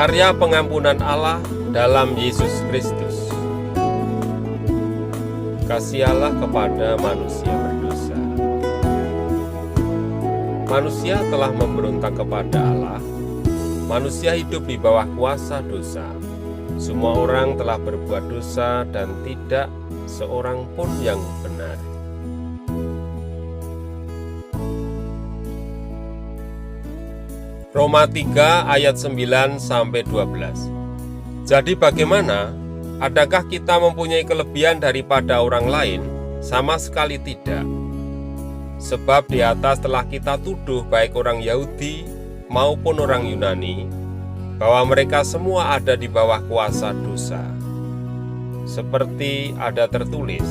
Karya pengampunan Allah dalam Yesus Kristus. Kasih Allah kepada manusia berdosa. Manusia telah memberontak kepada Allah. Manusia hidup di bawah kuasa dosa. Semua orang telah berbuat dosa dan tidak seorang pun yang benar. Roma 3 ayat 9-12. Jadi bagaimana? Adakah kita mempunyai kelebihan daripada orang lain? Sama sekali tidak. Sebab di atas telah kita tuduh baik orang Yahudi maupun orang Yunani, bahwa mereka semua ada di bawah kuasa dosa. Seperti ada tertulis,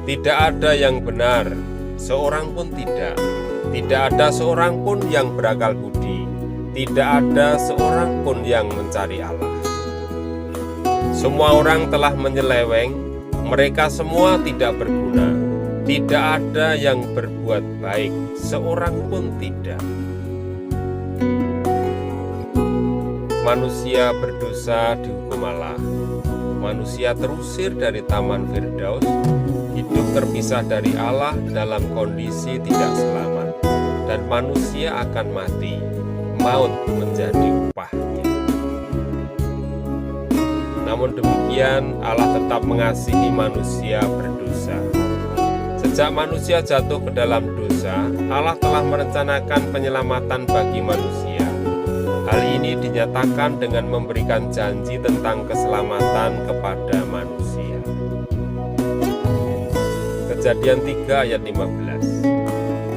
tidak ada yang benar, seorang pun tidak. Tidak ada seorang pun yang berakal budi, tidak ada seorang pun yang mencari Allah. Semua orang telah menyeleweng, mereka semua tidak berguna, tidak ada yang berbuat baik, seorang pun tidak. Manusia berdosa dihukum Allah, manusia terusir dari Taman Firdaus, hidup terpisah dari Allah dalam kondisi tidak selamat. Dan manusia akan mati, maut menjadi upahnya. Namun demikian, Allah tetap mengasihi manusia berdosa. Sejak manusia jatuh ke dalam dosa, Allah telah merencanakan penyelamatan bagi manusia. Hal ini dinyatakan dengan memberikan janji tentang keselamatan kepada manusia. Kejadian 3 ayat 15.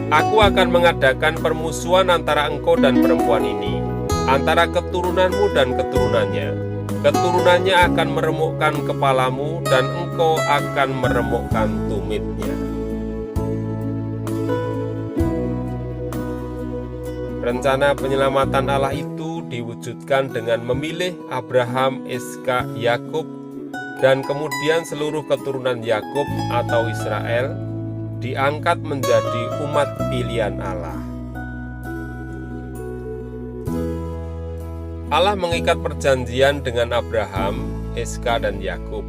Aku akan mengadakan permusuhan antara engkau dan perempuan ini, antara keturunanmu dan keturunannya. Keturunannya akan meremukkan kepalamu, dan engkau akan meremukkan tumitnya. Rencana penyelamatan Allah itu diwujudkan dengan memilih Abraham, Ishak, Yakub, dan kemudian seluruh keturunan Yakub atau Israel diangkat menjadi umat pilihan Allah. Allah mengikat perjanjian dengan Abraham, Ishak, dan Yakub.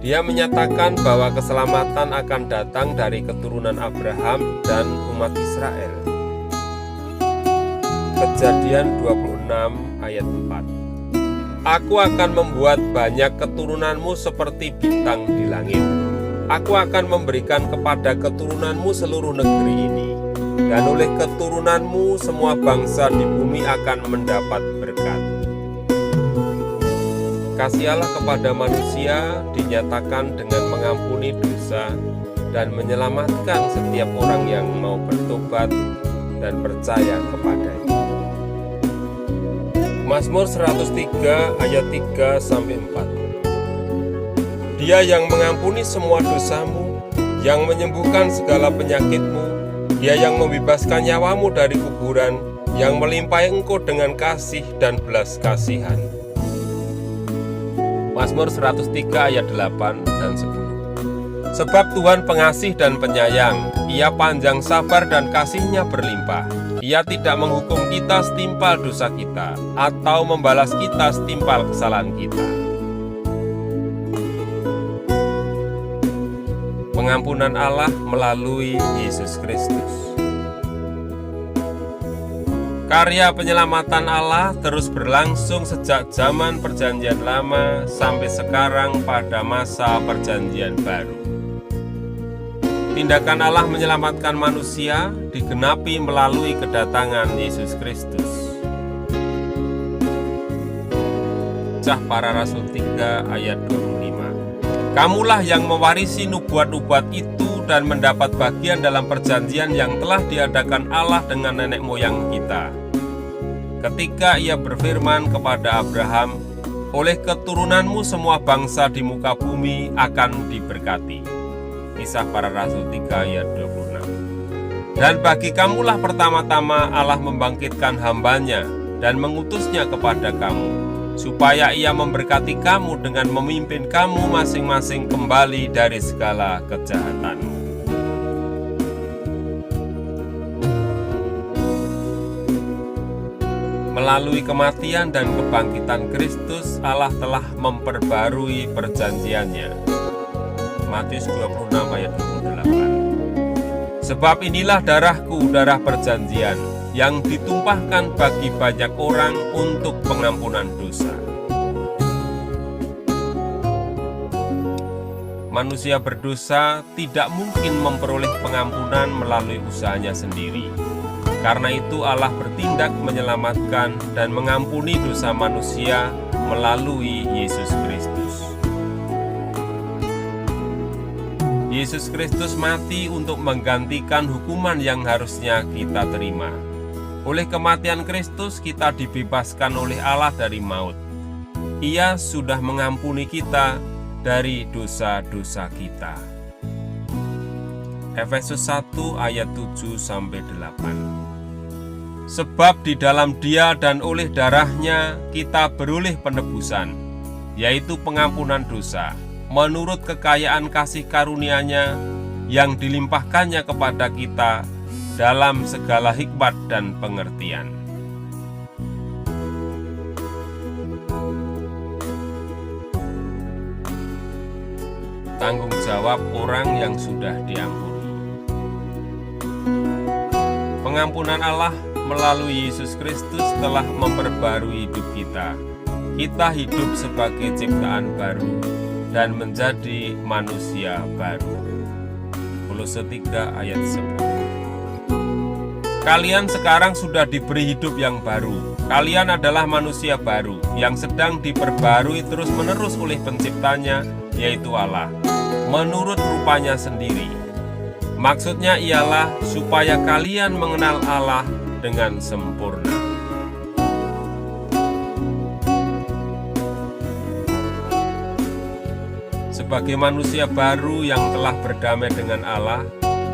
Dia menyatakan bahwa keselamatan akan datang dari keturunan Abraham dan umat Israel. Kejadian 26 ayat 4. Aku akan membuat banyak keturunanmu seperti bintang di langit. Aku akan memberikan kepada keturunanmu seluruh negeri ini, dan oleh keturunanmu semua bangsa di bumi akan mendapat berkat. Kasih Allah kepada manusia dinyatakan dengan mengampuni dosa dan menyelamatkan setiap orang yang mau bertobat dan percaya kepadanya. Mazmur 103 ayat 3-4. Dia yang mengampuni semua dosamu, yang menyembuhkan segala penyakitmu, Dia yang membebaskan nyawamu dari kuburan, yang melimpahi engkau dengan kasih dan belas kasihan. Mazmur 103 ayat 8 dan 10. Sebab Tuhan pengasih dan penyayang, Ia panjang sabar dan kasih-Nya berlimpah. Ia tidak menghukum kita setimpal dosa kita, atau membalas kita setimpal kesalahan kita. Pengampunan Allah melalui Yesus Kristus. Karya penyelamatan Allah terus berlangsung sejak zaman Perjanjian Lama sampai sekarang pada masa Perjanjian Baru. Tindakan Allah menyelamatkan manusia digenapi melalui kedatangan Yesus Kristus. Kisah Para Rasul 3 ayat 25. Kamulah yang mewarisi nubuat-nubuat itu dan mendapat bagian dalam perjanjian yang telah diadakan Allah dengan nenek moyang kita. Ketika Ia berfirman kepada Abraham, oleh keturunanmu semua bangsa di muka bumi akan diberkati. Kisah Para Rasul 3 ayat 26. Dan bagi kamulah pertama-tama Allah membangkitkan hamba-Nya dan mengutusnya kepada kamu, supaya Ia memberkati kamu dengan memimpin kamu masing-masing kembali dari segala kejahatanmu. Melalui kematian dan kebangkitan Kristus, Allah telah memperbarui perjanjiannya. Matius 26 ayat 28. Sebab inilah darahku, darah perjanjian, yang ditumpahkan bagi banyak orang untuk pengampunan dosa. Manusia berdosa tidak mungkin memperoleh pengampunan melalui usahanya sendiri. Karena itu Allah bertindak menyelamatkan dan mengampuni dosa manusia melalui Yesus Kristus. Yesus Kristus mati untuk menggantikan hukuman yang harusnya kita terima. Oleh kematian Kristus kita dibebaskan oleh Allah dari maut. Ia sudah mengampuni kita dari dosa-dosa kita. Efesus 1 ayat 7-8. Sebab di dalam Dia dan oleh darahnya kita beroleh penebusan, yaitu pengampunan dosa, menurut kekayaan kasih karunia-Nya yang dilimpahkannya kepada kita dalam segala hikmat dan pengertian. Tanggung jawab orang yang sudah diampuni. Pengampunan Allah melalui Yesus Kristus telah memperbarui hidup kita. Kita hidup sebagai ciptaan baru dan menjadi manusia baru. Kolose 3 ayat 10. Kalian sekarang sudah diberi hidup yang baru. Kalian adalah manusia baru yang sedang diperbarui terus-menerus oleh penciptanya, yaitu Allah, menurut rupanya sendiri. Maksudnya ialah supaya kalian mengenal Allah dengan sempurna. Sebagai manusia baru yang telah berdamai dengan Allah,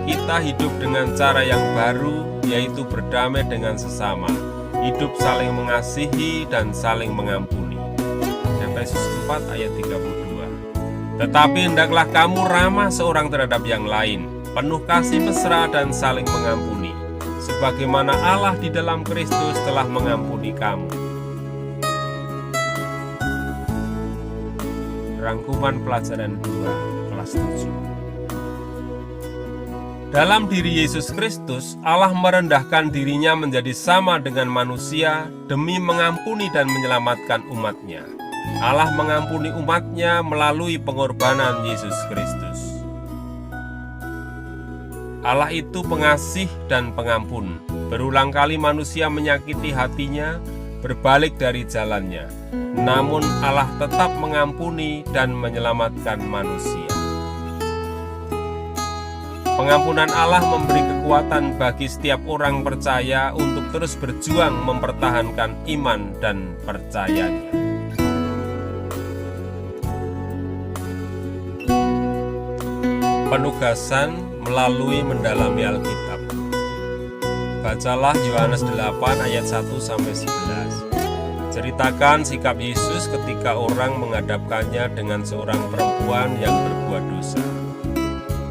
kita hidup dengan cara yang baru, yaitu berdamai dengan sesama, hidup saling mengasihi dan saling mengampuni. Efesus 4 ayat 32. Tetapi hendaklah kamu ramah seorang terhadap yang lain, penuh kasih mesra dan saling mengampuni, sebagaimana Allah di dalam Kristus telah mengampuni kamu. Rangkuman pelajaran 2 kelas 7. Dalam diri Yesus Kristus, Allah merendahkan dirinya menjadi sama dengan manusia demi mengampuni dan menyelamatkan umat-Nya. Allah mengampuni umat-Nya melalui pengorbanan Yesus Kristus. Allah itu pengasih dan pengampun. Berulang kali manusia menyakiti hatinya, berbalik dari jalannya. Namun Allah tetap mengampuni dan menyelamatkan manusia. Pengampunan Allah memberi kekuatan bagi setiap orang percaya untuk terus berjuang mempertahankan iman dan percayanya. Penugasan melalui mendalami Alkitab. Bacalah Yohanes 8 ayat 1-11. Ceritakan sikap Yesus ketika orang menghadapkannya dengan seorang perempuan yang berbuat dosa.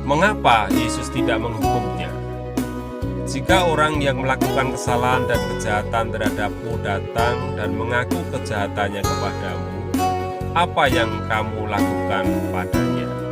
Mengapa Yesus tidak menghukumnya? Jika orang yang melakukan kesalahan dan kejahatan terhadapmu datang dan mengaku kejahatannya kepadamu, apa yang kamu lakukan padanya?